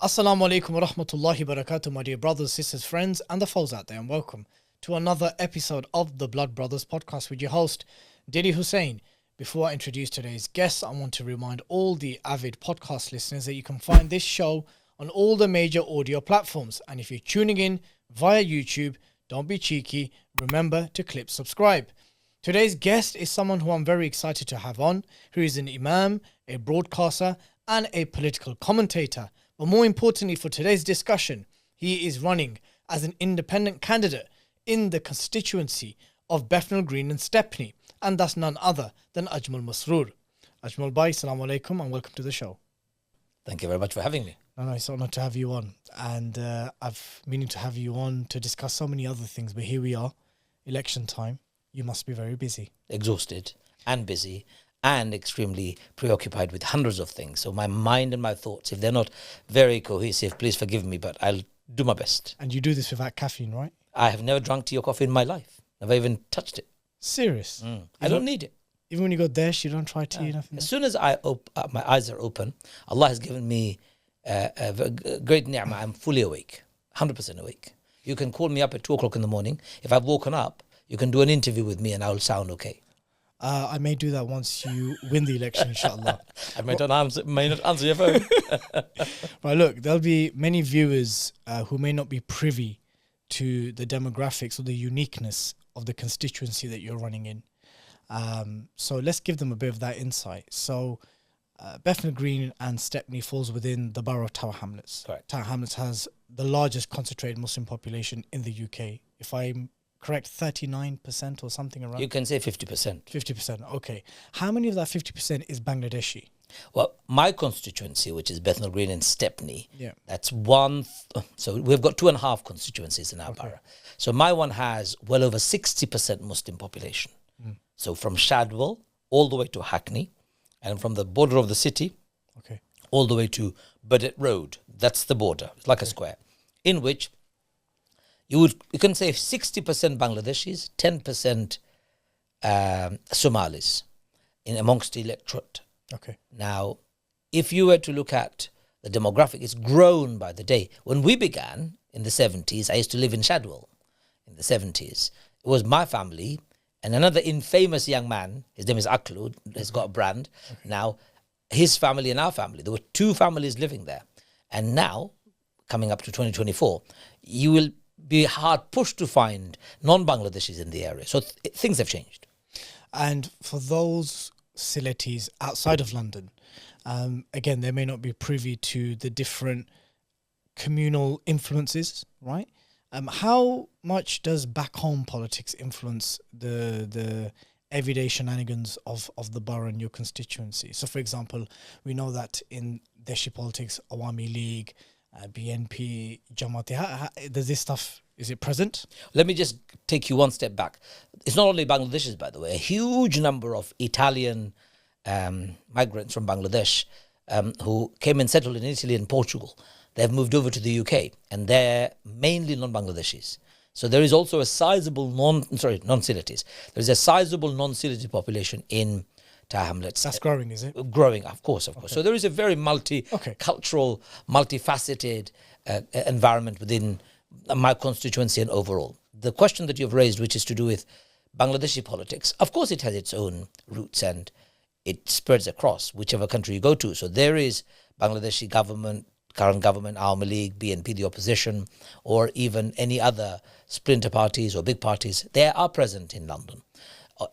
Assalamu alaikum wa rahmatullahi wa barakatuh, my dear brothers, sisters, friends, and the foes out there, and welcome to another episode of the Blood Brothers podcast with your host, Dilly Hussain. Before I introduce today's guest, I want to remind all the avid podcast listeners that you can find this show on all the major audio platforms. And if you're tuning in via YouTube, don't be cheeky, remember to click subscribe. Today's guest is someone who I'm very excited to have on, who is an imam, a broadcaster, and a political commentator. But more importantly for today's discussion, he is running as an independent candidate in the constituency of Bethnal Green and Stepney, and that's none other than Ajmal Masroor. Ajmal Bhai, assalamu alaikum and welcome to the show. Thank you very much for having me. No, it's an honor to have you on, and I've meaning to have you on to discuss so many other things, but here we are, election time. You must be very busy. Exhausted and busy and extremely preoccupied with hundreds of things. So my mind and my thoughts, if they're not very cohesive, please forgive me, but I'll do my best. And you do this without caffeine, right? I have never drunk tea or coffee in my life. Never even touched it. Serious? I don't need it. Even when you go dash, you don't try tea, nothing? As soon as my eyes are open, Allah has given me a great ni'mah. I'm fully awake, 100% awake. You can call me up at 2 o'clock in the morning. If I've woken up, you can do an interview with me and I'll sound okay. I may do that once you win the election, inshallah. I may not answer your phone. But look, there'll be many viewers who may not be privy to the demographics or the uniqueness of the constituency that you're running in. So let's give them a bit of that insight. So Bethnal Green and Stepney falls within the borough of Tower Hamlets. Correct. Tower Hamlets has the largest concentrated Muslim population in the UK. If I'm correct, 39% or something around? You can say 50%. 50%, okay. How many of that 50% is Bangladeshi? Well, my constituency, which is Bethnal Green and Stepney, that's one. So we've got 2.5 constituencies in our borough. So my one has well over 60% Muslim population. So from Shadwell all the way to Hackney, and from the border of the city all the way to Burdett Road. That's the border. It's like a square, in which you can say 60% Bangladeshis, 10% Somalis in amongst the electorate. Okay. Now, if you were to look at the demographic, it's grown by the day. When we began in the 70s, I used to live in Shadwell in the 70s. It was my family and another infamous young man, his name is Aklud, has got a brand. Now, his family and our family, there were 2 families living there. And now, coming up to 2024, you will be hard pushed to find non-Bangladeshis in the area. So things have changed. And for those Siletis outside of London, again, they may not be privy to the different communal influences, right? How much does back home politics influence the everyday shenanigans of the borough and your constituency? So, for example, we know that in Deshi politics, Awami League, BNP, Jamaati, does this stuff, is it present? Let me just take you one step back. It's not only Bangladeshis, by the way. A huge number of Italian migrants from Bangladesh who came and settled in Italy and Portugal. They've moved over to the UK, and they're mainly non-Bangladeshis. So there is also a sizable non-Siletis. There's a sizable non-Sileti population in Tower Hamlets. That's growing, is it? Growing, of course. So there is a very multicultural, multifaceted environment within my constituency and overall. The question that you've raised, which is to do with Bangladeshi politics, of course it has its own roots and it spreads across whichever country you go to. So there is Bangladeshi government, current government, Awami League, BNP, the opposition, or even any other splinter parties or big parties. They are present in London,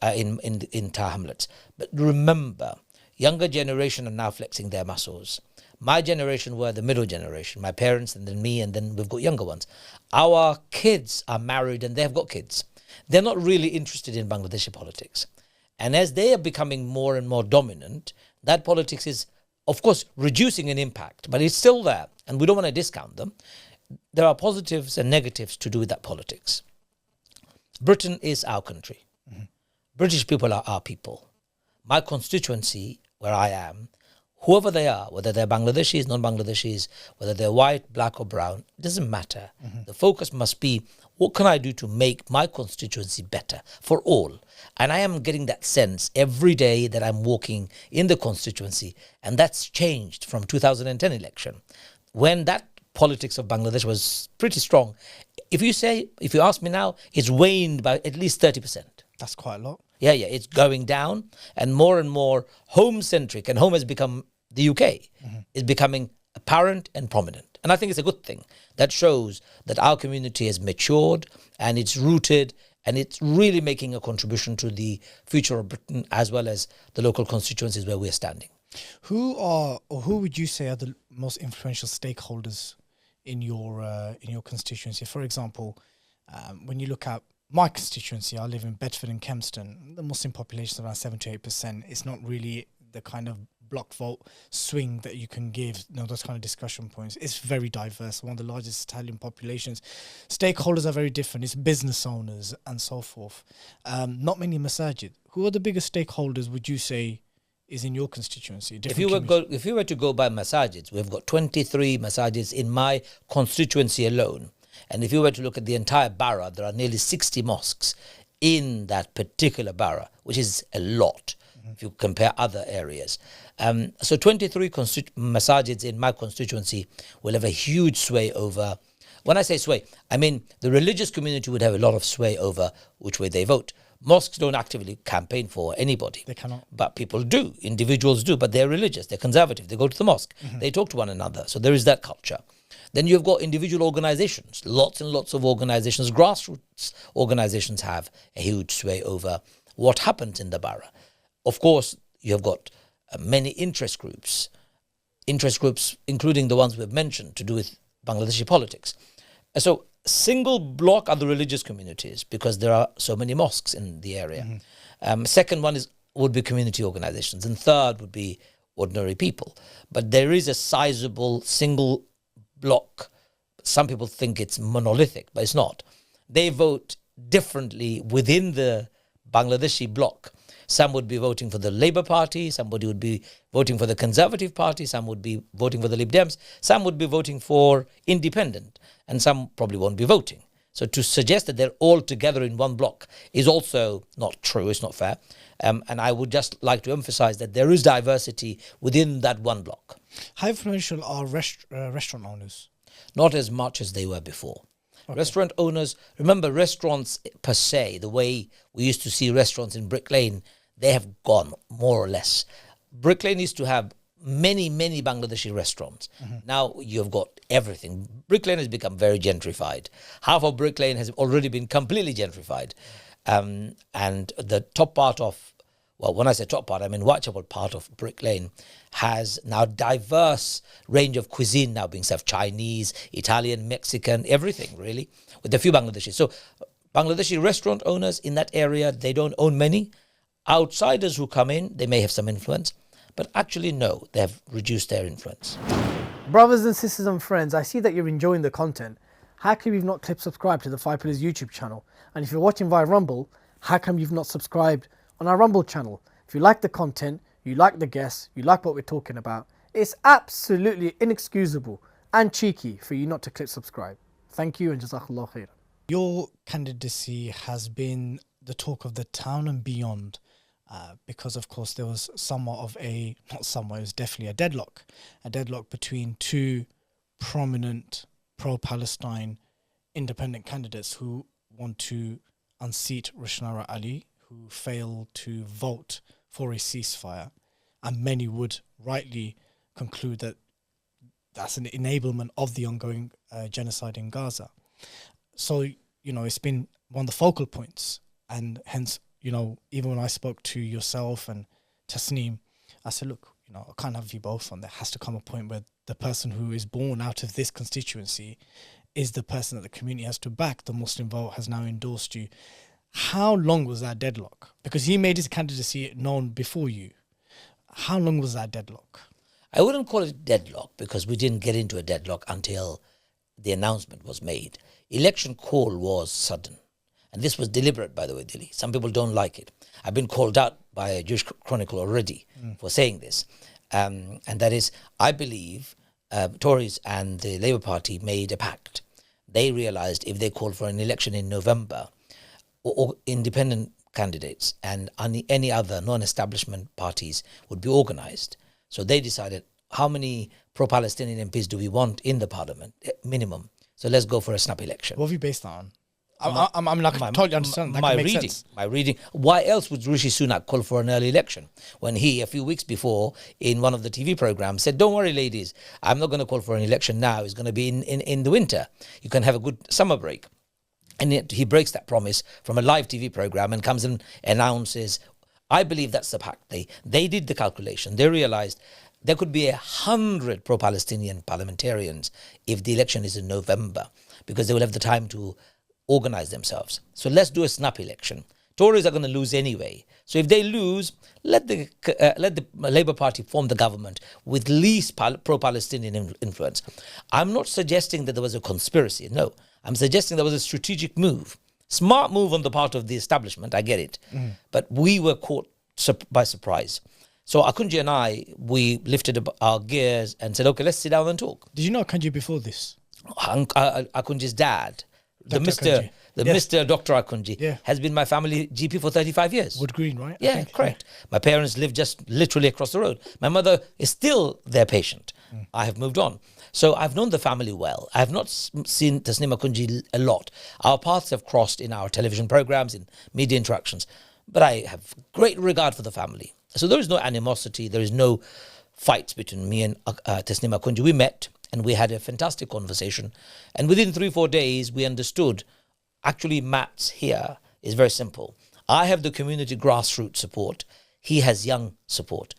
in Tower Hamlets. But remember, younger generation are now flexing their muscles. My generation were the middle generation, my parents and then me, and then we've got younger ones. Our kids are married and they've got kids. They're not really interested in Bangladeshi politics. And as they are becoming more and more dominant, that politics is, of course, reducing in impact, but it's still there, and we don't want to discount them. There are positives and negatives to do with that politics. Britain is our country. British people are our people. My constituency, where I am, whoever they are, whether they're Bangladeshis, non-Bangladeshis, whether they're white, black or brown, it doesn't matter. The focus must be, what can I do to make my constituency better for all? And I am getting that sense every day that I'm walking in the constituency, and that's changed from 2010 election. when that politics of Bangladesh was pretty strong, if you ask me now, it's waned by at least 30%. That's quite a lot. Yeah, it's going down, and more home-centric, and home has become the UK, is becoming apparent and prominent. And I think it's a good thing. That shows that our community has matured, and it's rooted, and it's really making a contribution to the future of Britain, as well as the local constituencies where we're standing. Who would you say are the most influential stakeholders in your constituency? For example, when you look at my constituency, I live in Bedford and Kempston. The Muslim population is around 7 to 8%. It's not really the kind of block vote swing that you can give, those kind of discussion points. It's very diverse, one of the largest Italian populations. Stakeholders are very different. It's business owners and so forth. Not many masajid. Who are the biggest stakeholders, would you say, is in your constituency? If you were to go by masajids, we've got 23 masajids in my constituency alone. And if you were to look at the entire borough, there are nearly 60 mosques in that particular borough, which is a lot if you compare other areas. So 23 masajids in my constituency will have a huge sway over. When I say sway, I mean the religious community would have a lot of sway over which way they vote. Mosques don't actively campaign for anybody. They cannot. But people do. Individuals do. But they're religious. They're conservative. They go to the mosque. They talk to one another. So there is that culture. Then you've got individual organizations. Lots and lots of organizations. Grassroots organizations have a huge sway over what happens in the borough. Of course, you have got many interest groups, including the ones we've mentioned, to do with Bangladeshi politics. So single block are the religious communities, because there are so many mosques in the area. Second one would be community organizations, and third would be ordinary people. But there is a sizable single block. Some people think it's monolithic, but it's not. They vote differently within the Bangladeshi bloc. Some would be voting for the Labour Party, somebody would be voting for the Conservative Party, some would be voting for the Lib Dems, some would be voting for independent, and some probably won't be voting. So to suggest that they're all together in one block is also not true, it's not fair. And I would just like to emphasize that there is diversity within that one block. How influential are restaurant owners? Not as much as they were before. Okay. Restaurant owners, remember restaurants per se, the way we used to see restaurants in Brick Lane, they have gone more or less. Brick Lane used to have many Bangladeshi restaurants. Now you've got everything. Brick Lane has become very gentrified. Half of Brick Lane has already been completely gentrified. And the top part of, well, when I say top part, I mean Whitechapel part of Brick Lane has now diverse range of cuisine now being served. Chinese, Italian, Mexican, everything really, with a few Bangladeshis. So Bangladeshi restaurant owners in that area, they don't own many. Outsiders who come in, they may have some influence, but actually no, they have reduced their influence. Brothers and sisters and friends, I see that you're enjoying the content. How come you've not clicked subscribe to the Five Pillars YouTube channel? And if you're watching via Rumble, how come you've not subscribed on our Rumble channel? If you like the content, you like the guests, you like what we're talking about, it's absolutely inexcusable and cheeky for you not to click subscribe. Thank you and Jazakallah khair. Your candidacy has been the talk of the town and beyond. Because of course there was it was definitely a deadlock between two prominent pro-Palestine independent candidates who want to unseat Rushanara Ali, who failed to vote for a ceasefire, and many would rightly conclude that that's an enablement of the ongoing genocide in Gaza. So, it's been one of the focal points, and hence, even when I spoke to yourself and Tasnime, I said, look, I can't have you both on. There has to come a point where the person who is born out of this constituency is the person that the community has to back. The Muslim vote has now endorsed you. How long was that deadlock? Because he made his candidacy known before you. How long was that deadlock? I wouldn't call it deadlock, because we didn't get into a deadlock until the announcement was made. Election call was sudden. And this was deliberate, by the way, Dilly. Some people don't like it. I've been called out by a Jewish Chronicle already for saying this. And that is, I believe Tories and the Labour Party made a pact. They realised if they called for an election in November, or independent candidates and any other non-establishment parties would be organised. So they decided how many pro-Palestinian MPs do we want in the parliament? Minimum. So let's go for a snap election. What have you based that on? I'm not totally understand. That my makes reading. sense. My reading. Why else would Rishi Sunak call for an early election when he, a few weeks before, in one of the TV programs, said, "Don't worry, ladies, I'm not going to call for an election now. It's going to be in the winter. You can have a good summer break." And yet he breaks that promise from a live TV program and comes and announces. I believe that's the pact. They did the calculation. They realized there could be 100 pro-Palestinian parliamentarians if the election is in November, because they will have the time to organize themselves. So let's do a snap election. Tories are going to lose anyway. So if they lose, let the Labour Party form the government with least pro-Palestinian influence. I'm not suggesting that there was a conspiracy. No, I'm suggesting there was a strategic move. Smart move on the part of the establishment, I get it. But we were caught by surprise. So Akunjee and I, we lifted our gears and said, okay, let's sit down and talk. Did you know Akunjee before this? Akunjee's dad, Mr. Dr. Akunjee, has been my family GP for 35 years. Wood Green, right? Yeah, correct. Yeah. My parents live just literally across the road. My mother is still their patient. I have moved on. So I've known the family well. I have not seen Tasnime Akunjee a lot. Our paths have crossed in our television programs, in media interactions. But I have great regard for the family. So there is no animosity. There is no fights between me and Tasnime Akunjee. We met and we had a fantastic conversation. And within 3-4 days, we understood, actually, Matt's here is very simple. I have the community grassroots support. He has young support.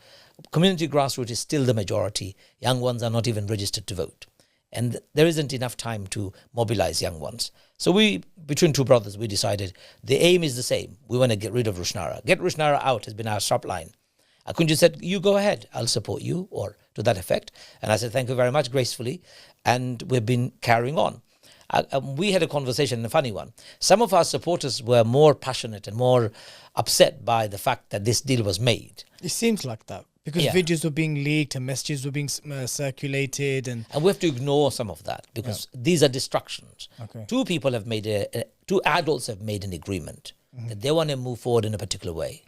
Community grassroots is still the majority. Young ones are not even registered to vote. And there isn't enough time to mobilize young ones. So we, between two brothers, we decided the aim is the same. We want to get rid of Rushanara. Get Rushanara out has been our sharp line. Akunjee said, you go ahead, I'll support you, or to that effect. And I said, thank you very much, gracefully. And we've been carrying on. We had a conversation, a funny one. Some of our supporters were more passionate and more upset by the fact that this deal was made. It seems like that. Because videos were being leaked and messages were being circulated. And we have to ignore some of that because these are distractions. Okay. Two adults have made an agreement that they want to move forward in a particular way.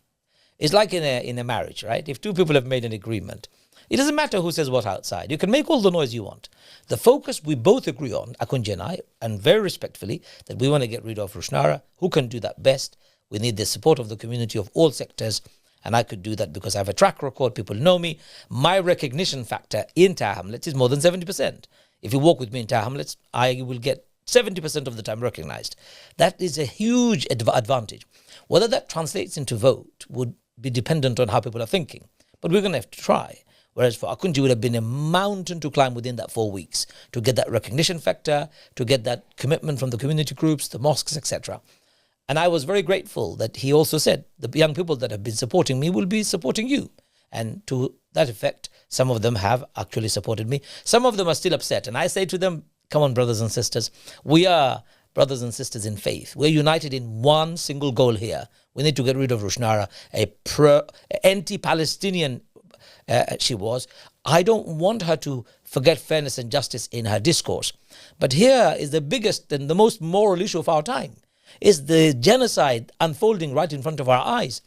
It's like in a marriage, right? If two people have made an agreement, it doesn't matter who says what outside. You can make all the noise you want. The focus we both agree on, Akunjee and I, and very respectfully, that we want to get rid of Rushanara. Who can do that best? We need the support of the community of all sectors. And I could do that because I have a track record. People know me. My recognition factor in Tower Hamlets is more than 70%. If you walk with me in Tower Hamlets, I will get 70% of the time recognized. That is a huge advantage. Whether that translates into vote would be dependent on how people are thinking. But we're going to have to try. Whereas for Akunjee, it would have been a mountain to climb within that 4 weeks to get that recognition factor, to get that commitment from the community groups, the mosques, etc. And I was very grateful that he also said, the young people that have been supporting me will be supporting you. And to that effect, some of them have actually supported me. Some of them are still upset. And I say to them, come on, brothers and sisters, we are brothers and sisters in faith. We're united in one single goal here. We need to get rid of Rushanara, anti-Palestinian she was. I don't want her to forget fairness and justice in her discourse. But here is the biggest and the most moral issue of our time. Is the genocide unfolding right in front of our eyes.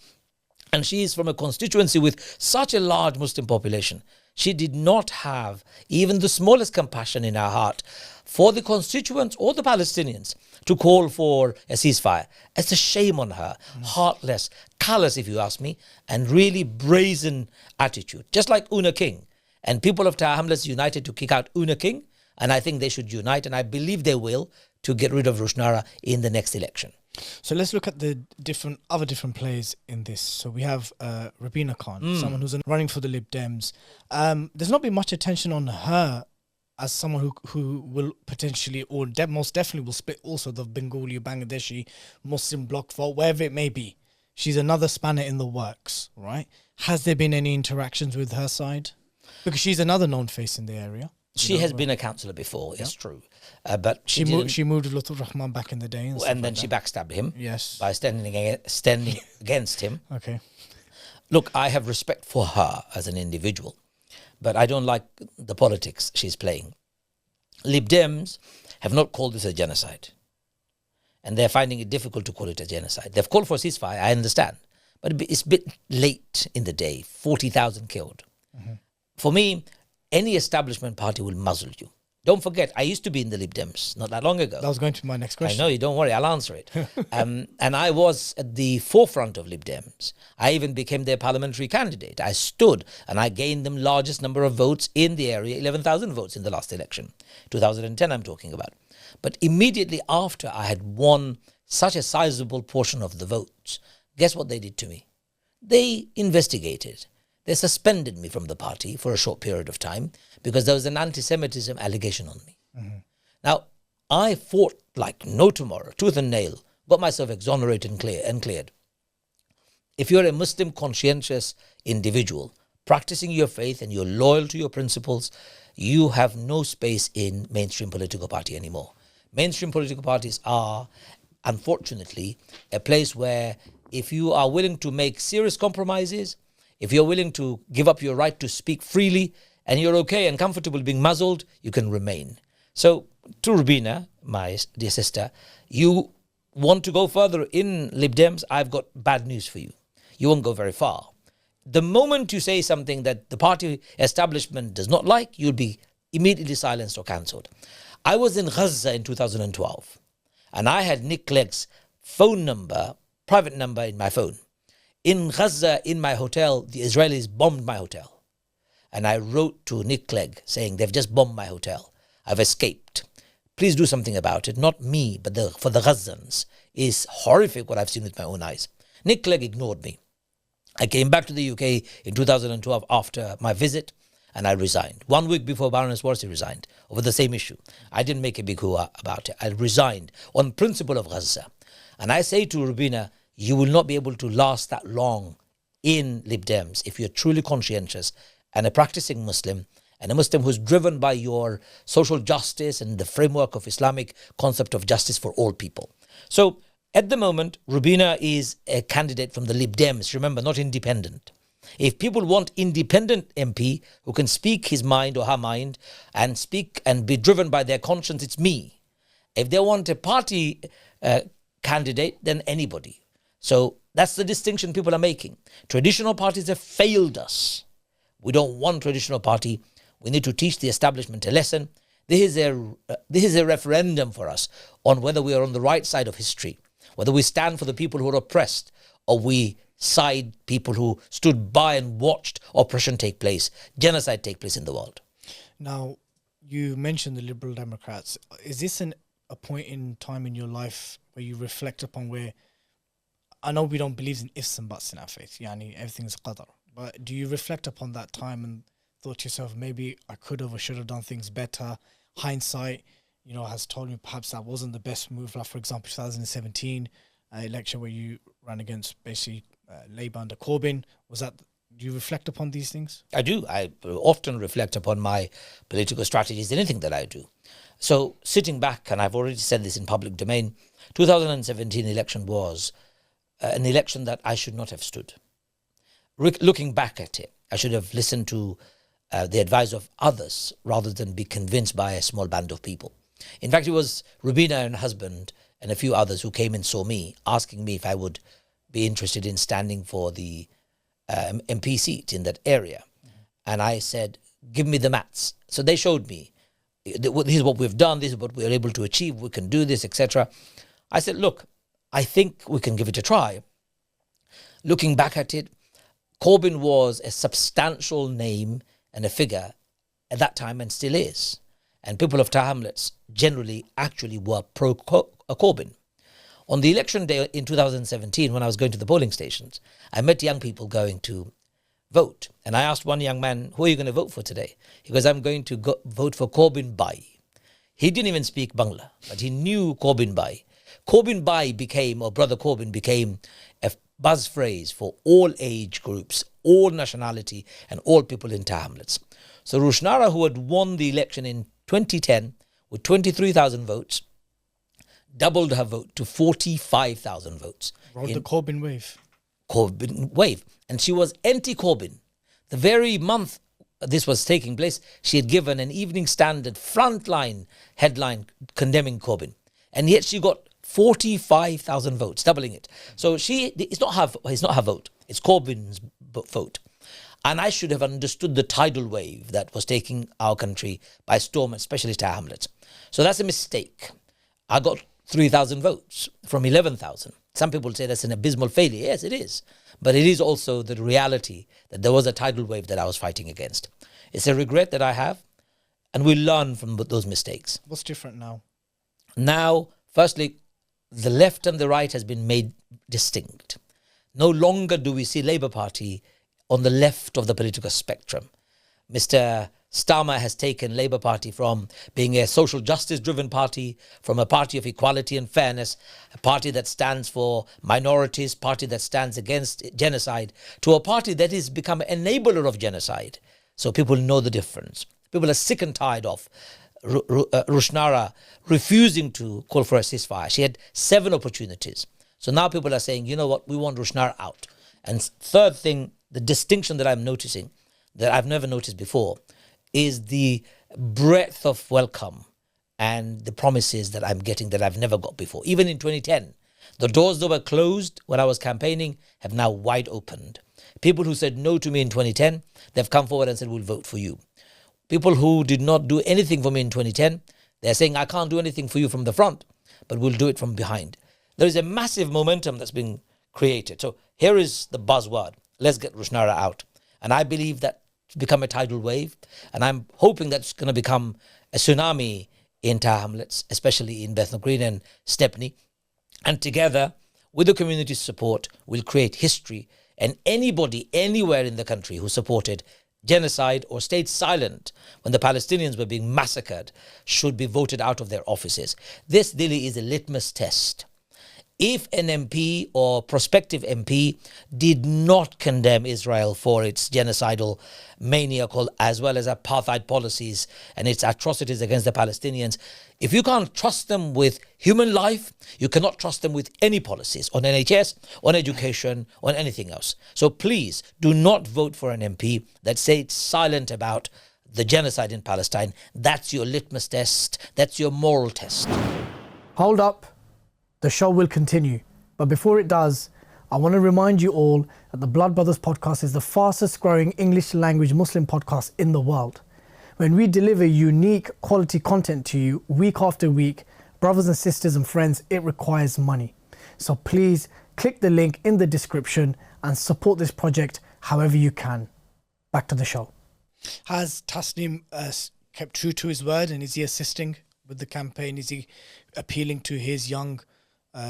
And she is from a constituency with such a large Muslim population. She did not have even the smallest compassion in her heart for the constituents or the Palestinians to call for a ceasefire. It's a shame on her. Heartless, callous, if you ask me, and really brazen attitude. Just like Una King. And people of Tower Hamlets united to kick out Una King. And I think they should unite, and I believe they will, to get rid of Rushanara in the next election. So let's look at the other different players in this. So we have Rabina Khan, someone who's running for the Lib Dems. There's not been much attention on her as someone who will potentially, or most definitely will split also the Bengali, Bangladeshi, Muslim bloc vote, wherever it may be. She's another spanner in the works, right? Has there been any interactions with her side? Because she's another known face in the area. She has been a councillor before, it's true. But she moved with Lutfur Rahman back in the day. And then she backstabbed him by standing against him. Okay. Look, I have respect for her as an individual, but I don't like the politics she's playing. Lib Dems have not called this a genocide. And they're finding it difficult to call it a genocide. They've called for a ceasefire, I understand. But it's a bit late in the day, 40,000 killed. For me, any establishment party will muzzle you. Don't forget, I used to be in the Lib Dems not that long ago. That was going to be my next question. I know, you don't worry, I'll answer it. And I was at the forefront of Lib Dems. I even became their parliamentary candidate. I stood and I gained them largest number of votes in the area, 11,000 votes in the last election. 2010 I'm talking about. But immediately after I had won such a sizable portion of the votes, guess what they did to me? They investigated. They suspended me from the party for a short period of time because there was an anti-Semitism allegation on me. Mm-hmm. Now, I fought like no tomorrow, tooth and nail, got myself exonerated and cleared. If you're a Muslim conscientious individual, practicing your faith and you're loyal to your principles, you have no space in mainstream political party anymore. Mainstream political parties are, unfortunately, a place where if you are willing to make serious compromises, if you're willing to give up your right to speak freely, and you're okay and comfortable being muzzled, you can remain. So, to Rabina, my dear sister, you want to go further in Lib Dems, I've got bad news for you. You won't go very far. The moment you say something that the party establishment does not like, you'll be immediately silenced or cancelled. I was in Gaza in 2012, and I had Nick Clegg's phone number, private number in my phone. In Gaza, in my hotel, the Israelis bombed my hotel. And I wrote to Nick Clegg saying, they've just bombed my hotel. I've escaped. Please do something about it. Not me, but for the Gazans. It's horrific what I've seen with my own eyes. Nick Clegg ignored me. I came back to the UK in 2012 after my visit, and I resigned. 1 week before Baroness Warsi resigned over the same issue. I didn't make a big hoo-ha about it. I resigned on principle of Gaza. And I say to Rabina, you will not be able to last that long in Lib Dems if you're truly conscientious and a practicing Muslim, and a Muslim who's driven by your social justice and the framework of Islamic concept of justice for all people. So at the moment, Rabina is a candidate from the Lib Dems, remember, not independent. If people want independent MP who can speak his mind or her mind and speak and be driven by their conscience, it's me. If they want a party candidate, then anybody. So that's the distinction people are making. Traditional parties have failed us. We don't want traditional party. We need to teach the establishment a lesson. This is a referendum for us on whether we are on the right side of history, whether we stand for the people who are oppressed, or we side people who stood by and watched oppression take place, genocide take place in the world. Now, you mentioned the Liberal Democrats. Is this a point in time in your life where you reflect upon where, I know we don't believe in ifs and buts in our faith, yani everything's qadar, but do you reflect upon that time and thought to yourself, maybe I could have or should have done things better? Hindsight, has told me perhaps that wasn't the best move. Like, for example, 2017 election where you ran against basically Labour under Corbyn. Do you reflect upon these things? I do. I often reflect upon my political strategies, anything that I do. So sitting back, and I've already said this in public domain, 2017 election was an election that I should not have stood. Looking back at it, I should have listened to the advice of others rather than be convinced by a small band of people. In fact, it was Rabina and her husband and a few others who came and saw me, asking me if I would be interested in standing for the MP seat in that area. Mm-hmm. And I said, give me the maths. So they showed me, this is what we've done, this is what we're able to achieve, we can do this, etc. I said, look, I think we can give it a try. Looking back at it, Corbyn was a substantial name and a figure at that time and still is. And people of Tower Hamlets generally actually were pro-Corbyn. On the election day in 2017, when I was going to the polling stations, I met young people going to vote. And I asked one young man, who are you going to vote for today? He goes, I'm going to vote for Corbyn Bhai. He didn't even speak Bangla, but he knew Corbyn Bhai. Corbyn Bhai became, or Brother Corbyn became, a buzz phrase for all age groups, all nationality, and all people in Tower Hamlets. So Rushanara, who had won the election in 2010 with 23,000 votes, doubled her vote to 45,000 votes. Rode the Corbyn wave. Corbyn wave. And she was anti-Corbyn. The very month this was taking place, she had given an Evening Standard frontline headline condemning Corbyn. And yet she got 45,000 votes, doubling it. So it's not her vote. It's Corbyn's vote. And I should have understood the tidal wave that was taking our country by storm, especially Tower Hamlets. So that's a mistake. I got 3,000 votes from 11,000. Some people say that's an abysmal failure. Yes, it is. But it is also the reality that there was a tidal wave that I was fighting against. It's a regret that I have, and we learn from those mistakes. What's different now? Now, firstly, the left and the right has been made distinct. No longer do we see Labour Party on the left of the political spectrum. Mr. Starmer has taken Labour Party from being a social justice-driven party, from a party of equality and fairness, a party that stands for minorities, party that stands against genocide, to a party that has become an enabler of genocide. So people know the difference. People are sick and tired of Rushanara refusing to call for a ceasefire. She had 7 opportunities. So now people are saying, you know what, we want Rushanara out. And third thing, the distinction that I'm noticing, that I've never noticed before, is the breadth of welcome and the promises that I'm getting that I've never got before. Even in 2010, the doors that were closed when I was campaigning have now wide opened. People who said no to me in 2010, they've come forward and said, we'll vote for you. People who did not do anything for me in 2010, they're saying, I can't do anything for you from the front, but we'll do it from behind. There is a massive momentum that's being created. So here is the buzzword. Let's get Rushanara out. And I believe that it's become a tidal wave. And I'm hoping that's going to become a tsunami in Tower Hamlets, especially in Bethnal Green and Stepney. And together, with the community's support, we'll create history. And anybody, anywhere in the country who supported genocide or stayed silent when the Palestinians were being massacred should be voted out of their offices. This, Dilly, is a litmus test. If an MP or prospective MP did not condemn Israel for its genocidal, maniacal, as well as apartheid policies and its atrocities against the Palestinians, if you can't trust them with human life, you cannot trust them with any policies on NHS, on education, on anything else. So please do not vote for an MP that says silent about the genocide in Palestine. That's your litmus test. That's your moral test. Hold up. The show will continue. But before it does, I want to remind you all that the Blood Brothers podcast is the fastest growing English language Muslim podcast in the world. When we deliver unique quality content to you week after week, brothers and sisters and friends, it requires money. So please click the link in the description and support this project however you can. Back to the show. Has Tasnime kept true to his word, and is he assisting with the campaign? Is he appealing to his young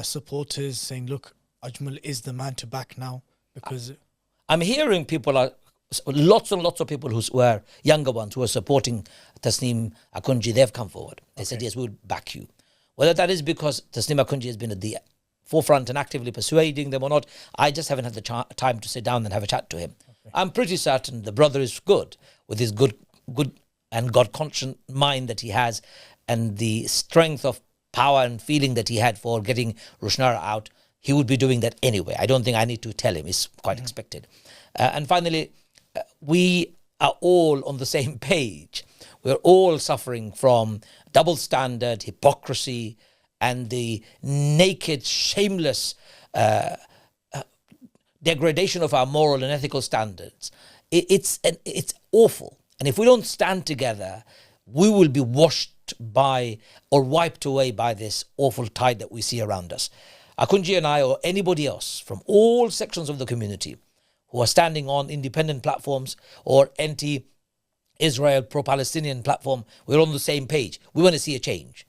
supporters, saying, look, Ajmal is the man to back now? Because I'm hearing lots and lots of people who were younger ones who are supporting Tasnime Akunjee, they've come forward. They said, yes, we'll back you. Whether that is because Tasnime Akunjee has been at the forefront and actively persuading them or not, I just haven't had the time to sit down and have a chat to him. Okay. I'm pretty certain the brother is good, with his good and God-conscious mind that he has, and the strength of power and feeling that he had for getting Rushanara out. He would be doing that anyway. I don't think I need to tell him. It's quite expected. And finally, we are all on the same page. We're all suffering from double standard, hypocrisy, and the naked, shameless degradation of our moral and ethical standards. It's awful. And if we don't stand together, we will be washed by or wiped away by this awful tide that we see around us. Akunjee and I, or anybody else from all sections of the community who are standing on independent platforms or anti-Israel, pro-Palestinian platform, we're on the same page. We want to see a change.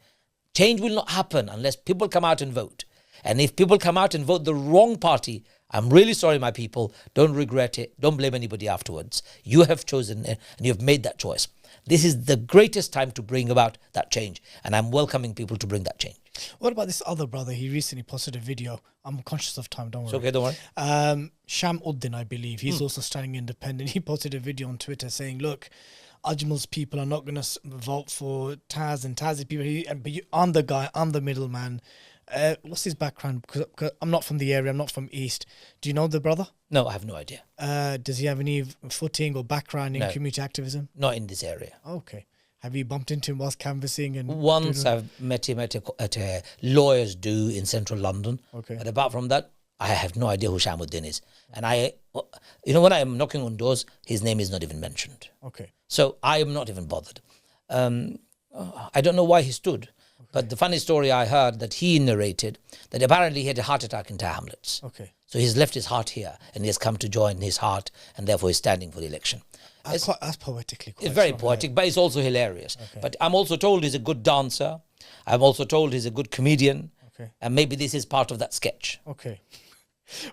Change will not happen unless people come out and vote. And if people come out and vote the wrong party, I'm really sorry, my people. Don't regret it. Don't blame anybody afterwards. You have chosen and you have made that choice. This is the greatest time to bring about that change. And I'm welcoming people to bring that change. What about this other brother? He recently posted a video. I'm conscious of time, don't worry. It's okay, don't worry. Sham Uddin, I believe. He's also standing independent. He posted a video on Twitter saying, look, Ajmal's people are not going to vote for Taz and Taz's people. But I'm the guy, I'm the middleman. What's his background? Because I'm not from the area, I'm not from East. Do you know the brother? No, I have no idea. Does he have any footing or background in community activism? Not in this area. Okay. Have you bumped into him whilst canvassing? Once I've met him at a lawyer's do in central London. Okay. But apart from that, I have no idea who Shamuddin is. And when I am knocking on doors, his name is not even mentioned. Okay. So I am not even bothered. I don't know why he stood. Okay. But the funny story I heard that he narrated that apparently he had a heart attack in Tower Hamlets. Okay. So he's left his heart here and he has come to join his heart and therefore he's standing for the election. That's poetically quite It's very poetic, but it's also hilarious. Okay. But I'm also told he's a good dancer. I'm also told he's a good comedian. Okay. And maybe this is part of that sketch. Okay.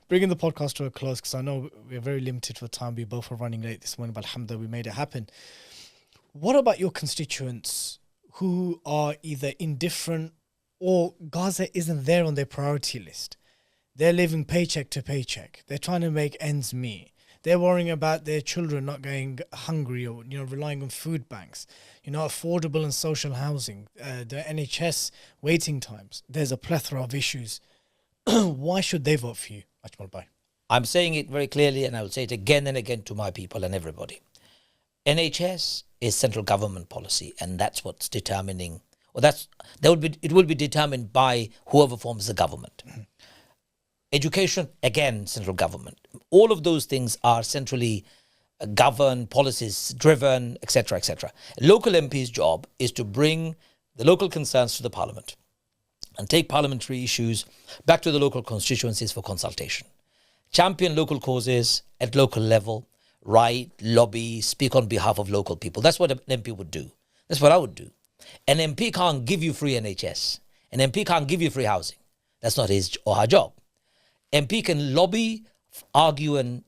Bringing the podcast to a close, because I know we're very limited for time. We both are running late this morning, but alhamdulillah, we made it happen. What about your constituents who are either indifferent or Gaza isn't there on their priority list? They're living paycheck to paycheck. They're trying to make ends meet. They're worrying about their children not going hungry or, relying on food banks, affordable and social housing, the NHS waiting times. There's a plethora of issues. Why should they vote for you, Ajmal Bhai? I'm saying it very clearly, and I will say it again and again to my people and everybody. NHS is central government policy, and that's what's determining, it will be determined by whoever forms the government. Mm-hmm. Education, again, central government. All of those things are centrally governed, policies driven, etc., etc. Local MP's job is to bring the local concerns to the parliament and take parliamentary issues back to the local constituencies for consultation. Champion local causes at local level, write, lobby, speak on behalf of local people. That's what an MP would do. That's what I would do. An MP can't give you free NHS. An MP can't give you free housing. That's not his or her job. MP can lobby, argue and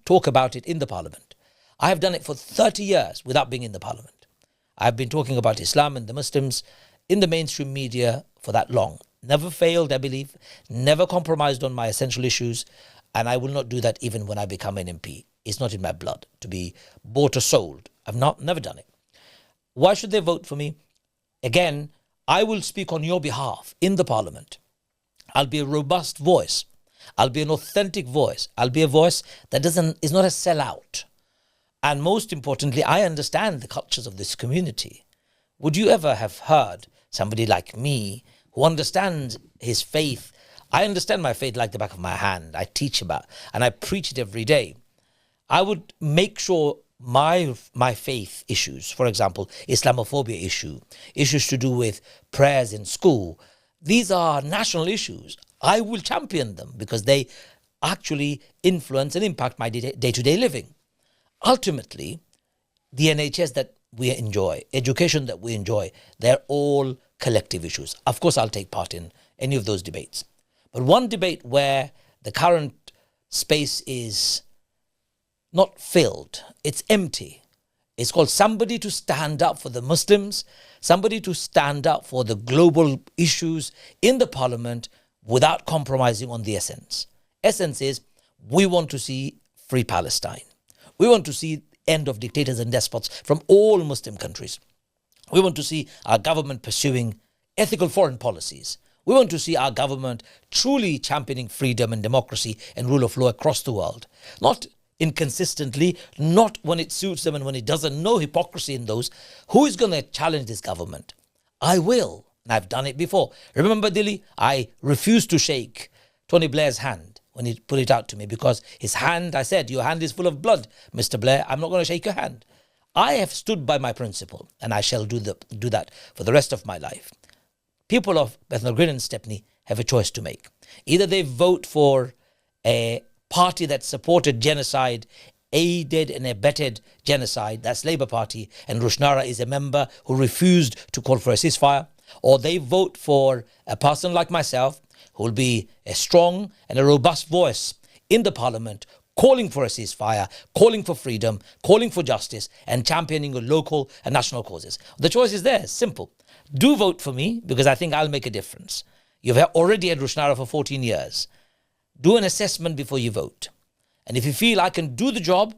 talk about it in the parliament. I have done it for 30 years without being in the parliament. I've been talking about Islam and the Muslims in the mainstream media for that long. Never failed, I believe. Never compromised on my essential issues. And I will not do that even when I become an MP. It's not in my blood to be bought or sold. I've never done it. Why should they vote for me? Again, I will speak on your behalf in the parliament. I'll be a robust voice. I'll be an authentic voice. I'll be a voice that is not a sellout. And most importantly, I understand the cultures of this community. Would you ever have heard somebody like me who understands his faith? I understand my faith like the back of my hand. I teach about and I preach it every day. I would make sure my faith issues, for example, Islamophobia issues to do with prayers in school, these are national issues. I will champion them because they actually influence and impact my day-to-day living. Ultimately, the NHS that we enjoy, education that we enjoy, they're all collective issues. Of course, I'll take part in any of those debates. But one debate where the current space is not filled, it's empty. It's called somebody to stand up for the Muslims, somebody to stand up for the global issues in the parliament without compromising on the essence. Essence is we want to see free Palestine. We want to see end of dictators and despots from all Muslim countries. We want to see our government pursuing ethical foreign policies. We want to see our government truly championing freedom and democracy and rule of law across the world. Not inconsistently, not when it suits them and when it doesn't. No hypocrisy in those. Who is going to challenge this government? I will. And I've done it before. Remember, Dilly, I refused to shake Tony Blair's hand when he put it out to me because his hand, I said, your hand is full of blood, Mr. Blair. I'm not going to shake your hand. I have stood by my principle and I shall do that for the rest of my life. People of Bethnal Green and Stepney have a choice to make. Either they vote for a party that supported genocide, aided and abetted genocide, that's Labour Party, and Rushanara is a member who refused to call for a ceasefire, or they vote for a person like myself who will be a strong and a robust voice in the parliament, calling for a ceasefire, calling for freedom, calling for justice, and championing local and national causes. The choice is there, simple. Do vote for me because I think I'll make a difference. You've already had Rushanara for 14 years. Do an assessment before you vote. And if you feel I can do the job,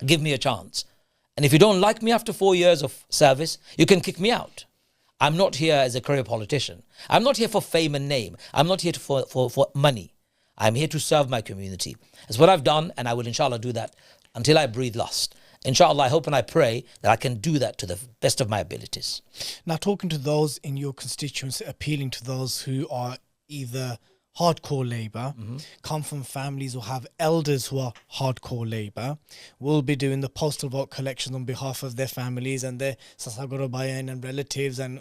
give me a chance. And if you don't like me after 4 years of service, you can kick me out. I'm not here as a career politician. I'm not here for fame and name. I'm not here for money. I'm here to serve my community. That's what I've done, and I will inshallah do that until I breathe last. Inshallah, I hope and I pray that I can do that to the best of my abilities. Now, talking to those in your constituency, appealing to those who are either hardcore Labour, come from families who have elders who are hardcore Labour, will be doing the postal vote collection on behalf of their families and their Sasagorobayan and relatives and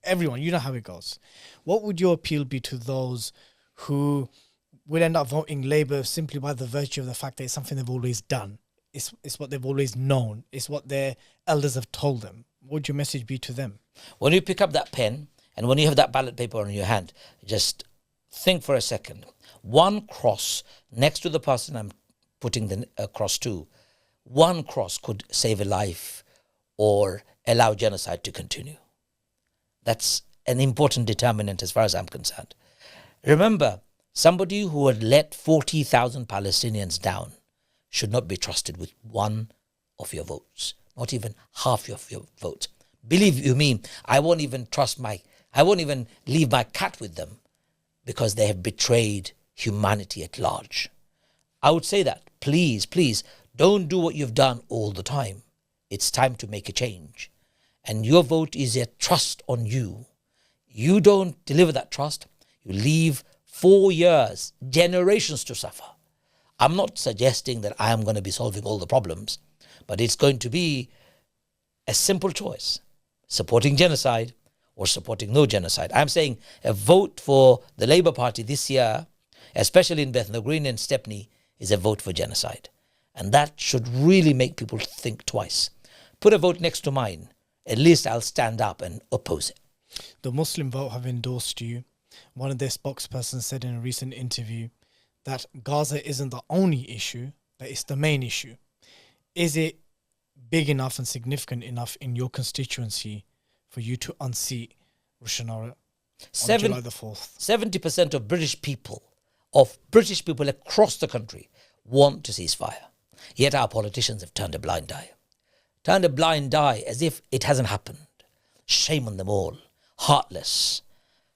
everyone. You know how it goes. What would your appeal be to those who will end up voting Labour simply by the virtue of the fact that it's something they've always done? It's what they've always known. It's what their elders have told them. What would your message be to them? When you pick up that pen and when you have that ballot paper in your hand, just think for a second. One cross next to the person I'm putting the cross to, one cross could save a life or allow genocide to continue. That's an important determinant as far as I'm concerned. Remember, somebody who had let 40,000 Palestinians down should not be trusted with one of your votes, not even half of your votes. Believe you me, I won't even leave my cat with them because they have betrayed humanity at large. I would say that, please, don't do what you've done all the time. It's time to make a change. And your vote is a trust on you. You don't deliver that trust, you leave 4 years, generations to suffer. I'm not suggesting that I am going to be solving all the problems, but it's going to be a simple choice, supporting genocide or supporting no genocide. I'm saying a vote for the Labour Party this year, especially in Bethnal Green and Stepney, is a vote for genocide. And that should really make people think twice. Put a vote next to mine. At least I'll stand up and oppose it. The Muslim vote have endorsed you. One of their spokespersons said in a recent interview that Gaza isn't the only issue, that it's the main issue. Is it big enough and significant enough in your constituency for you to unseat Rushanara on July the 4th? 70% of British people across the country want to ceasefire. Yet our politicians have turned a blind eye. Turned a blind eye as if it hasn't happened. Shame on them all. Heartless.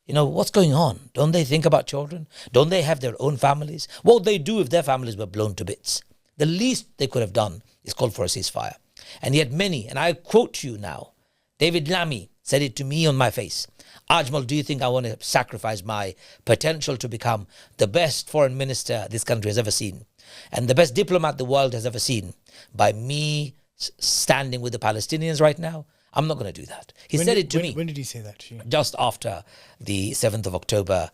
You know, what's going on? Don't they think about children? Don't they have their own families? What would they do if their families were blown to bits? The least they could have done is call for a ceasefire. And yet many, and I quote you now, David Lammy said it to me on my face. Ajmal, do you think I want to sacrifice my potential to become the best foreign minister this country has ever seen and the best diplomat the world has ever seen by me standing with the Palestinians right now? I'm not going to do that. He said it to me. When did he say that to you? Just after the 7th of October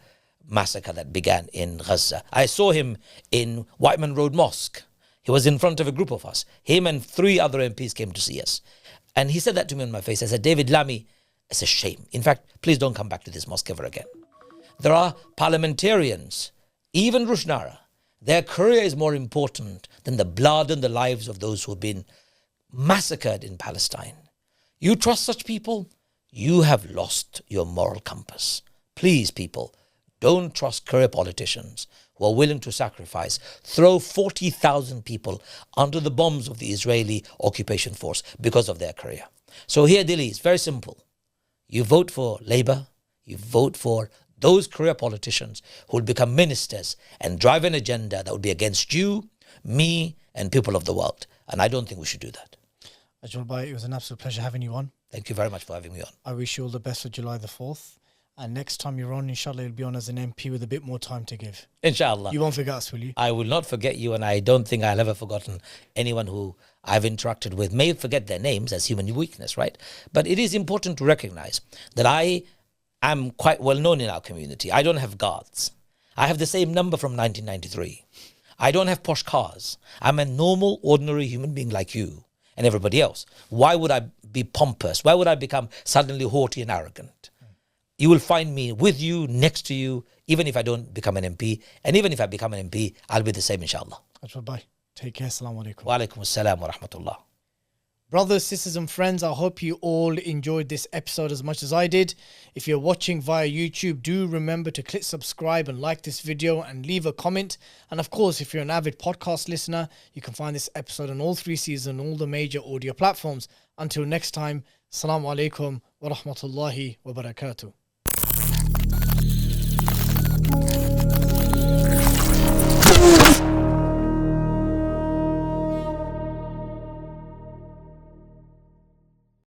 massacre that began in Gaza. I saw him in Whiteman Road Mosque. He was in front of a group of us. Him and 3 other MPs came to see us. And he said that to me on my face. I said, David Lammy, it's a shame. In fact, please don't come back to this mosque ever again. There are parliamentarians, even Rushanara. Their career is more important than the blood and the lives of those who have been massacred in Palestine. You trust such people, you have lost your moral compass. Please, people, don't trust career politicians who are willing to sacrifice, throw 40,000 people under the bombs of the Israeli occupation force because of their career. So here, Dilly, it's very simple. You vote for Labour, you vote for those career politicians who will become ministers and drive an agenda that will be against you, me, and people of the world. And I don't think we should do that. Ajmal Bhai, it was an absolute pleasure having you on. Thank you very much for having me on. I wish you all the best for July the 4th. And next time you're on, inshallah, you'll be on as an MP with a bit more time to give. Inshallah. You won't forget us, will you? I will not forget you, and I don't think I'll ever forgotten anyone who I've interacted with. May forget their names as human weakness, right? But it is important to recognize that I am quite well known in our community. I don't have guards. I have the same number from 1993. I don't have posh cars. I'm a normal, ordinary human being like you and everybody else. Why would I be pompous? Why would I become suddenly haughty and arrogant? You will find me with you, next to you, even if I don't become an MP. And even if I become an MP, I'll be the same, inshallah. Ajmal Bhai, take care. Assalamu alaikum. Wa alaikum assalam wa rahmatullah. Brothers, sisters and friends, I hope you all enjoyed this episode as much as I did. If you're watching via YouTube, do remember to click subscribe and like this video and leave a comment. And of course, if you're an avid podcast listener, you can find this episode on all 3 seasons, all the major audio platforms. Until next time, Assalamu alaikum wa rahmatullahi wa barakatuh.